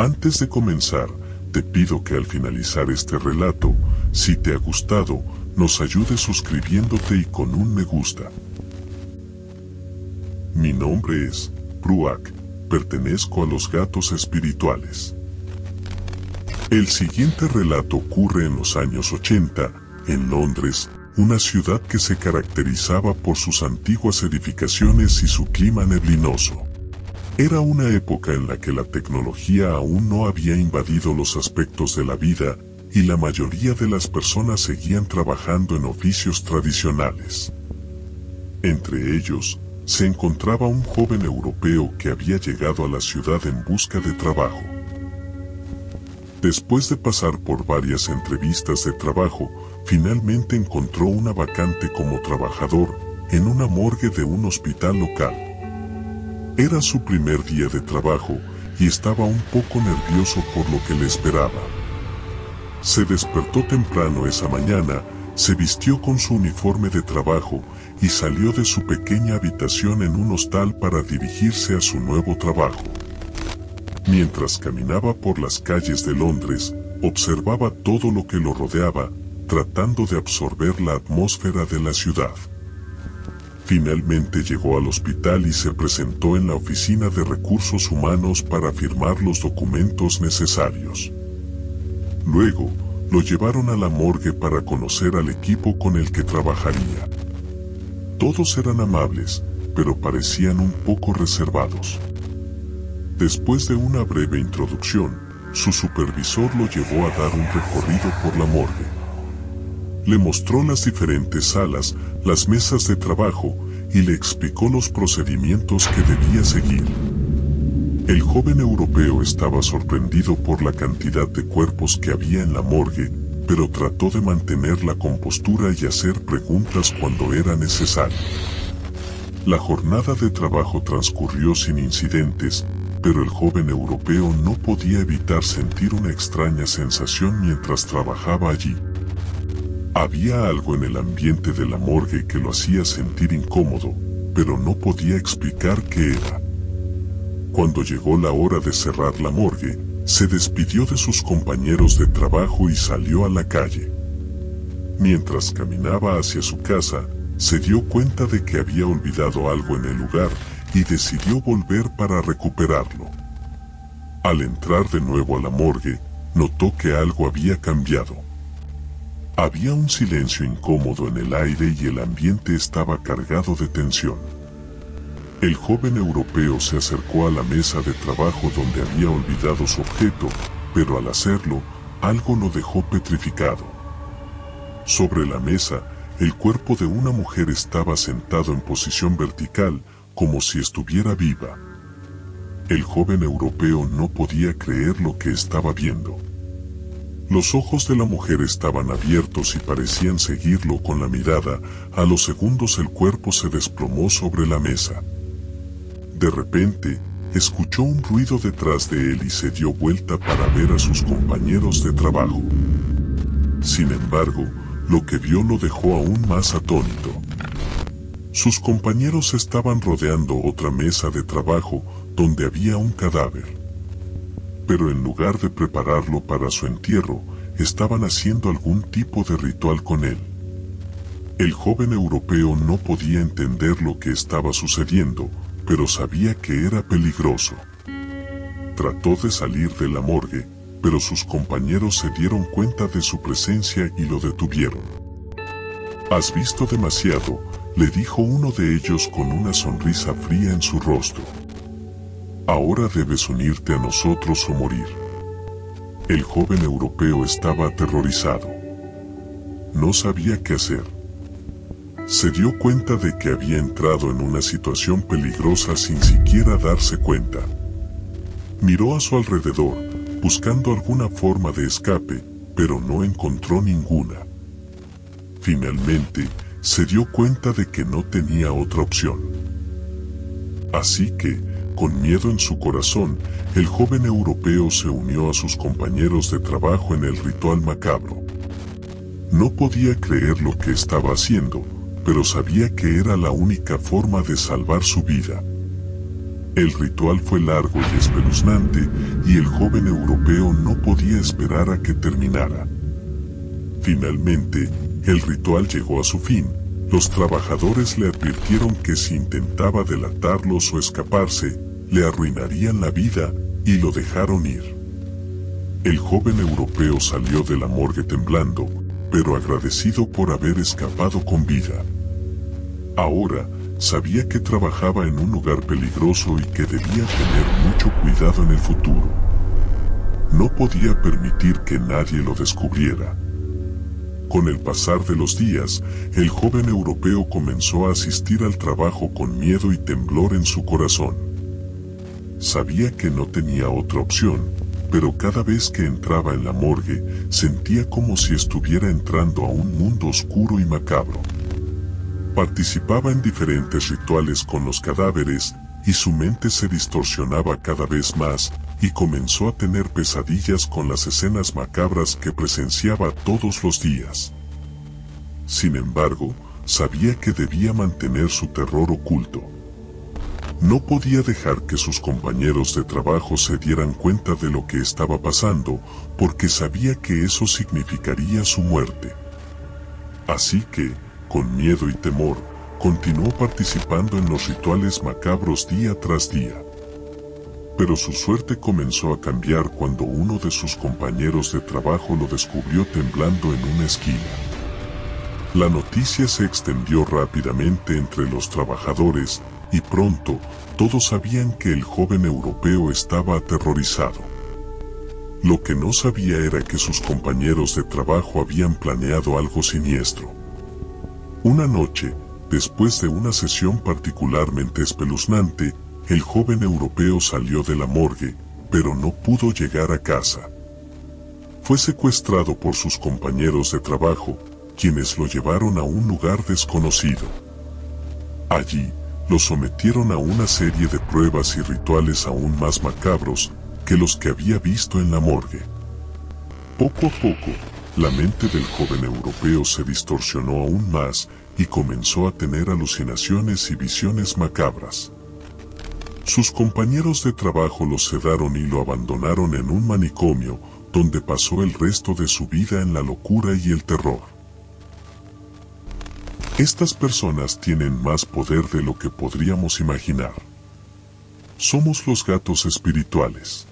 Antes de comenzar, te pido que al finalizar este relato, si te ha gustado, nos ayudes suscribiéndote y con un me gusta. Mi nombre es Bruak, pertenezco a los gatos espirituales. El siguiente relato ocurre en los años 80, en Londres, una ciudad que se caracterizaba por sus antiguas edificaciones y su clima neblinoso. Era una época en la que la tecnología aún no había invadido los aspectos de la vida, y la mayoría de las personas seguían trabajando en oficios tradicionales. Entre ellos, se encontraba un joven europeo que había llegado a la ciudad en busca de trabajo. Después de pasar por varias entrevistas de trabajo, finalmente encontró una vacante como trabajador en una morgue de un hospital local. Era su primer día de trabajo y estaba un poco nervioso por lo que le esperaba. Se despertó temprano esa mañana, se vistió con su uniforme de trabajo y salió de su pequeña habitación en un hostal para dirigirse a su nuevo trabajo. Mientras caminaba por las calles de Londres, observaba todo lo que lo rodeaba, tratando de absorber la atmósfera de la ciudad. Finalmente llegó al hospital y se presentó en la oficina de recursos humanos para firmar los documentos necesarios. Luego, lo llevaron a la morgue para conocer al equipo con el que trabajaría. Todos eran amables, pero parecían un poco reservados. Después de una breve introducción, su supervisor lo llevó a dar un recorrido por la morgue. Le mostró las diferentes salas, las mesas de trabajo, y le explicó los procedimientos que debía seguir. El joven europeo estaba sorprendido por la cantidad de cuerpos que había en la morgue, pero trató de mantener la compostura y hacer preguntas cuando era necesario. La jornada de trabajo transcurrió sin incidentes, pero el joven europeo no podía evitar sentir una extraña sensación mientras trabajaba allí. Había algo en el ambiente de la morgue que lo hacía sentir incómodo, pero no podía explicar qué era. Cuando llegó la hora de cerrar la morgue, se despidió de sus compañeros de trabajo y salió a la calle. Mientras caminaba hacia su casa, se dio cuenta de que había olvidado algo en el lugar y decidió volver para recuperarlo. Al entrar de nuevo a la morgue, notó que algo había cambiado. Había un silencio incómodo en el aire y el ambiente estaba cargado de tensión. El joven europeo se acercó a la mesa de trabajo donde había olvidado su objeto, pero al hacerlo, algo lo dejó petrificado. Sobre la mesa, el cuerpo de una mujer estaba sentado en posición vertical, como si estuviera viva. El joven europeo no podía creer lo que estaba viendo. Los ojos de la mujer estaban abiertos y parecían seguirlo con la mirada. A los segundos el cuerpo se desplomó sobre la mesa. De repente, escuchó un ruido detrás de él y se dio vuelta para ver a sus compañeros de trabajo. Sin embargo, lo que vio lo dejó aún más atónito. Sus compañeros estaban rodeando otra mesa de trabajo donde había un cadáver. Pero en lugar de prepararlo para su entierro, estaban haciendo algún tipo de ritual con él. El joven europeo no podía entender lo que estaba sucediendo, pero sabía que era peligroso. Trató de salir de la morgue, pero sus compañeros se dieron cuenta de su presencia y lo detuvieron. «Has visto demasiado», le dijo uno de ellos con una sonrisa fría en su rostro. «Ahora debes unirte a nosotros o morir». El joven europeo estaba aterrorizado. No sabía qué hacer. Se dio cuenta de que había entrado en una situación peligrosa sin siquiera darse cuenta. Miró a su alrededor, buscando alguna forma de escape, pero no encontró ninguna. Finalmente, se dio cuenta de que no tenía otra opción. Así que, con miedo en su corazón, el joven europeo se unió a sus compañeros de trabajo en el ritual macabro. No podía creer lo que estaba haciendo, pero sabía que era la única forma de salvar su vida. El ritual fue largo y espeluznante, y el joven europeo no podía esperar a que terminara. Finalmente, el ritual llegó a su fin. Los trabajadores le advirtieron que si intentaba delatarlos o escaparse, le arruinarían la vida, y lo dejaron ir. El joven europeo salió de la morgue temblando, pero agradecido por haber escapado con vida. Ahora, sabía que trabajaba en un lugar peligroso y que debía tener mucho cuidado en el futuro. No podía permitir que nadie lo descubriera. Con el pasar de los días, el joven europeo comenzó a asistir al trabajo con miedo y temblor en su corazón. Sabía que no tenía otra opción, pero cada vez que entraba en la morgue, sentía como si estuviera entrando a un mundo oscuro y macabro. Participaba en diferentes rituales con los cadáveres, y su mente se distorsionaba cada vez más, y comenzó a tener pesadillas con las escenas macabras que presenciaba todos los días. Sin embargo, sabía que debía mantener su terror oculto. No podía dejar que sus compañeros de trabajo se dieran cuenta de lo que estaba pasando, porque sabía que eso significaría su muerte. Así que, con miedo y temor, continuó participando en los rituales macabros día tras día. Pero su suerte comenzó a cambiar cuando uno de sus compañeros de trabajo lo descubrió temblando en una esquina. La noticia se extendió rápidamente entre los trabajadores, y pronto, todos sabían que el joven europeo estaba aterrorizado. Lo que no sabía era que sus compañeros de trabajo habían planeado algo siniestro. Una noche, después de una sesión particularmente espeluznante, el joven europeo salió de la morgue, pero no pudo llegar a casa. Fue secuestrado por sus compañeros de trabajo, quienes lo llevaron a un lugar desconocido. Allí, lo sometieron a una serie de pruebas y rituales aún más macabros que los que había visto en la morgue. Poco a poco, la mente del joven europeo se distorsionó aún más y comenzó a tener alucinaciones y visiones macabras. Sus compañeros de trabajo lo sedaron y lo abandonaron en un manicomio, donde pasó el resto de su vida en la locura y el terror. Estas personas tienen más poder de lo que podríamos imaginar. Somos los gatos espirituales.